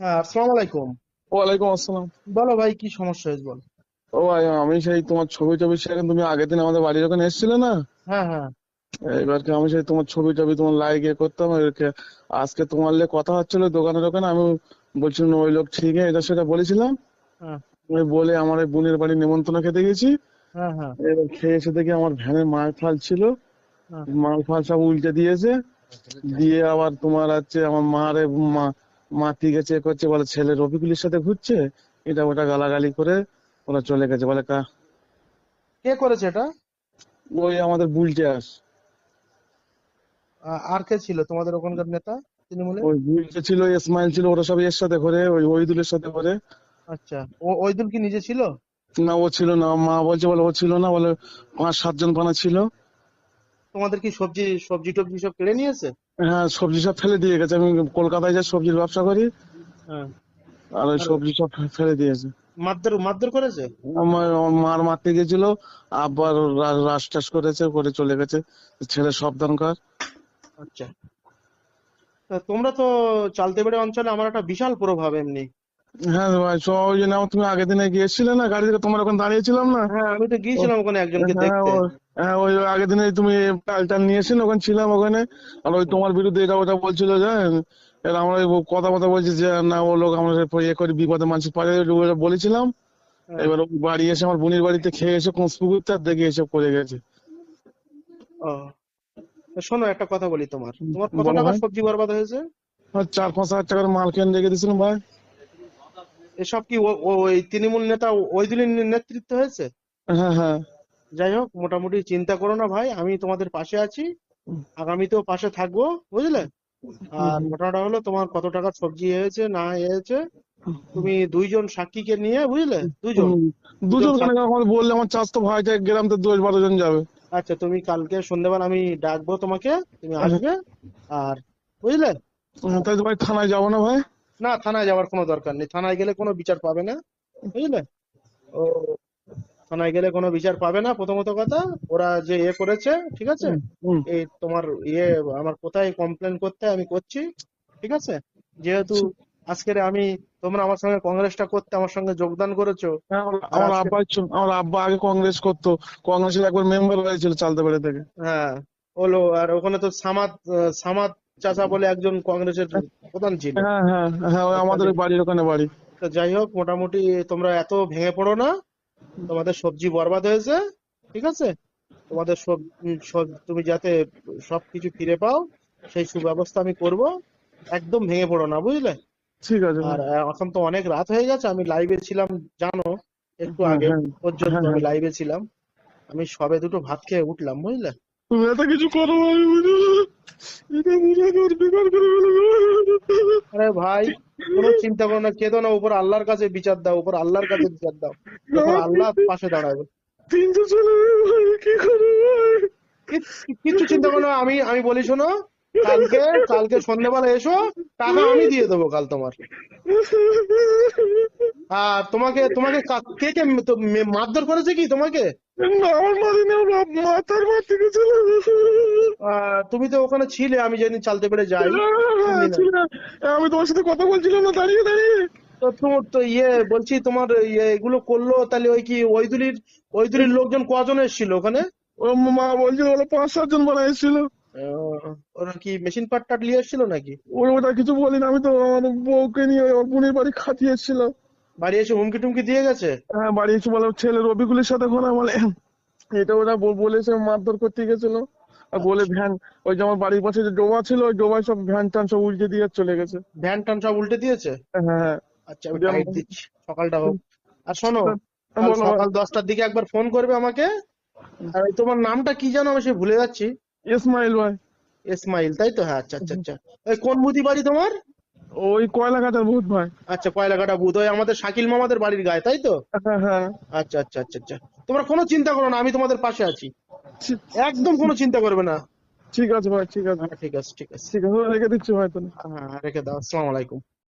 হ্যাঁ, আসসালামু আলাইকুম। ওয়ালাইকুম আসসালাম। বলো ভাই, কি সমস্যা হয়েছে বল। ও ভাই, আমি সেই তোমার ছবি টবি শেয়ার, তুমি আগের দিন আমাদের বাড়ির ওখানে এসেছিলে না? হ্যাঁ, হ্যাঁ। এবার কি আমি সেই তোমার ছবি টবি তোমার লাইক করতাম এবারকে। আজকে তোমার লে কথা হচ্ছিল দোকানের ওখানে, আমি বলছিলাম ওই লোক ঠিক এটা সেটা বলেছিলাম। হ্যাঁ, আমি বলে আমার এই বোনের বাড়ি নেমন্তন্ন খেতে গেছি। হ্যাঁ। হ্যাঁ, এবার খেয়ে এসে দেখি আমার ভ্যানে মাল ফাল ছিল, হ্যাঁ। মাল ফাল সব উল্টে দিয়েছে। দিয়ে আবার তোমার হচ্ছে আমার মারে মা মাতি গেছে করছে, বলে ছেলে রফিকুলের সাথে ঘুরছে, এটা ওটা গালাগালি করে ওরা চলে গেছে বলে কে করেছে এটা? ওই আমাদের বুলটে আস। আর কে ছিল তোমাদের ওখানকার নেতা তৃণমূলে? ওই বুলটে ছিল, ইসমাইল ছিল, ওরা সব এর সাথে করে, ওই ওইদুলের সাথে করে। আচ্ছা, ওইদুল কি নিজে ছিল? না, ও ছিল না, মা বলছে, বলে ও ছিল না, বলে 5-7 জন পানা ছিল। তোমাদের কি সবজি সবজি টবজি সব কেড়ে নিয়েছে? হ্যাঁ, সবজি সব ফেলে দিয়ে গেছে। আমি কলকাতায় যে সবজির ব্যবসা করি, হ্যাঁ। আর ওই আর সবজি সব ফেলে দিয়েছে। মারধর মারধর করেছে? আমার মার মারতে গেছিল, আবার রাস টাস করেছে, করে চলে গেছে। ছেলে সাবধান কর। আচ্ছা। তা তোমরা তো চালতেবেড়ে অঞ্চলে আমার একটা বিশাল প্রভাব এমনি। হ্যাঁ ভাই, সব ওই জন্য তুমি আগের দিনে গিয়েছিলে না, গাড়ি থেকে তোমার ওখানে দাঁড়িয়েছিলাম না? হ্যাঁ, আমি তো ও, গিয়েছিলাম ওখানে একজনকে হ্যাঁ দেখতে। হ্যাঁ, ওই আগের দিনে তুমি টাল টাল নিয়ে এসেছিলে, ওখানে ছিলাম ওখানে। আর ওই হুম। তোমার বিরুদ্ধে এটা ওটা বলছিল, জানেন? এর আমরা ওই কথা কথা বলছি যে না, ও লোক আমরা ইয়ে করি, বিপদে মানুষ পারে, ওটা বলেছিলাম। হ্যাঁ। এবার ও বাড়ি এসে আমার বোনের বাড়িতে খেয়ে এসে কোঁচপুকুরতে আর দেখে এসব করে গেছে। ও, তা শোনো, একটা কথা বলি, তোমার তোমার কত বলো টাকার ভাই। সবজি বরবাদ হয়েছে? আর 4-5 হাজার টাকার মাল কিনে রেখে দিয়েছিলাম ভাই। এসব কি ওই তৃণমূল নেতা ওইদুলের নেতৃত্ব হয়েছে? হ্যাঁ হ্যাঁ। যাই হোক, মোটামুটি চিন্তা করো না ভাই, আমি তোমাদের পাশে আছি, আগামীতেও পাশে থাকবো, বুঝলে? হুম, আর হুম, ঘটনাটা হলো, তোমার কত টাকার সবজি হয়েছে না হয়েছে, তুমি দুইজন সাক্ষীকে নিয়ে, বুঝলে, দুজন হুম। দুজন দুজন কেন, সাক্ষী। আমার বললে আমার চাষ তো ভাইটা গ্রাম তো 10-12 জন যাবে। আচ্ছা, তুমি কালকে সন্ধ্যেবেলা আমি ডাকবো তোমাকে, তুমি হ্যাঁ, আসবে। আর, বুঝলে? তাই তো ভাই, থানায় যাবো না ভাই? না, থানায় যাওয়ার কোনো দরকার নেই, থানায় গেলে কোনো বিচার পাবে না, বুঝলে? ও, থানায় গেলে কোনো বিচার পাবে না, প্রথমত কথা। ওরা যে করেছে, ঠিক আছে? হুম, হুম। এই তোমার ইয়ে, আমার কোথায় কমপ্লেন করতে হয় আমি করছি, ঠিক আছে? যেহেতু আজকের আমি, তোমরা আমার সঙ্গে কংগ্রেসটা করতে আমার সঙ্গে যোগদান করেছো। হ্যাঁ, আমার আর আমার আজকে, আব্বা আমার আব্বা আগে কংগ্রেস করতো। কংগ্রেসের একবার মেম্বার হয়েছিল চালতাবাড়ি থেকে। হ্যাঁ, হলো। আর ওখানে তো সামাদ, সামাদ চাচা বলে একজন কংগ্রেসের প্রধান ছিল। হ্যাঁ হ্যাঁ হ্যাঁ, ওই আমাদের তাহলে, ওই বাড়ির ওখানে বাড়ি। তো যাই হোক, মোটামুটি তোমরা এত ভেঙে পড়ো না। তোমাদের সবজি বরবাদ হয়েছে, ঠিক আছে? তোমাদের তুমি যাতে সবকিছু ফিরে পাও, সেই সুব্যবস্থা আমি করব। একদম ভেঙে পড়ো না, বুঝলে? ঠিক আছে আর ভাই। এখন তো অনেক রাত হয়ে গেছে, আমি লাইভে ছিলাম, জানো, একটু হ্যাঁ আগে হ্যাঁ পর্যন্ত হ্যাঁ আমি হ্যাঁ। লাইভে ছিলাম। আমি সবে দুটো ভাত খেয়ে উঠলাম, বুঝলে? তুমি এত কিছু করো ভাই, এটা বুঝে তোর বেকার করে ফেলবো। আরে ভাই, কোনো চিন্তা করো না, কেঁদো না, উপর আল্লাহর কাছে বিচার দাও, উপর আল্লাহর কাছে বিচার দাও। উপর আমার আল্লাহ পাশে দাঁড়াবে। তিনটে ছেলে মেয়ে ভাই, কি করবো ভাই? কিচ্ছু চিন্তা করো না, আমি আমি বলি শোনো, কালকে কালকে সন্ধ্যেবেলা এসো, টাকা আমি দিয়ে দেবো কাল তোমার। আর তোমাকে তোমাকে কে কে মারধর করেছে কি তোমাকে? না, আমার মারিনি, আমার মাথার মারতে গেছিল। তুমি তো ওখানে ছিলে, আমি যেদিন চালতে পেরে যাই, 3 দিন আগে। ছিল। আমি তোমার সাথে কথা বলছিলাম না, দাঁড়িয়ে দাঁড়িয়ে। তো তোমার তো বলছি, তোমার এগুলো করলো তাহলে ওই কি ওইদুলির লোকজন কজন এসেছিল ওখানে? ও, মা বলছিল, বলে 5-7 জন বানা এসেছিল। ওরা কি মেশিন পাট টাট নিয়ে এসেছিল নাকি? ওটা কিছু বলিনি, আমি তো আমার বউকে নিয়ে ওর বোনের বাড়ি খাটিয়ে এসেছিলাম। বাড়ি এসে হুমকি টুমকি দিয়ে গেছে? হ্যাঁ, বাড়ি এসে বলে ছেলে রবিকুলের সাথে ঘোরা, বলে এটা ওরা বলেছে, মারধর করতে গেছিল। আর বলে আচ্ছা, ভ্যান, ওই যে আমার বাড়ির পাশে যে ডোবা ছিল, ওই ডোবায় সব ভ্যান ট্যান সব উল্টে দিয়ে চলে গেছে। ভ্যান ট্যান সব উল্টে দিয়েছে? হ্যাঁ হ্যাঁ। আচ্ছা, আমি যেমন, টাইট দিচ্ছি, সকালটা হোক। আর শোনো, কাল বলো ভাই। সকাল 10টার দিকে একবার ফোন করবে আমাকে। আর ওই তোমার নামটা কি জানো, আমি সে ভুলে যাচ্ছি। ইসমাইল ভাই। ইসমাইল, তাই তো? হ্যাঁ, আচ্ছা আচ্ছা আচ্ছা। ওই কোন মুদি বাড়ি তোমার? ওই কয়লাঘাটার ভূত ভাই। আচ্ছা, কয়লাকাটা বুধ, ওই আমাদের শাকিল মামাদের বাড়ির গায়ে, তাই তো? হ্যাঁ হ্যাঁ। আচ্ছা আচ্ছা আচ্ছা আচ্ছা। তোমরা কোনো চিন্তা করো না, আমি তোমাদের পাশে আছি। ঠিক একদম কোনো চিন্তা করবে না। ঠিক আছে ভাই, ঠিক আছে। হ্যাঁ, ঠিক আছে ঠিক আছে। ঠিক আছে, রেখে দিচ্ছি ভাই তাহলে। হ্যাঁ, রেখে দাও। আসসালামু আলাইকুম।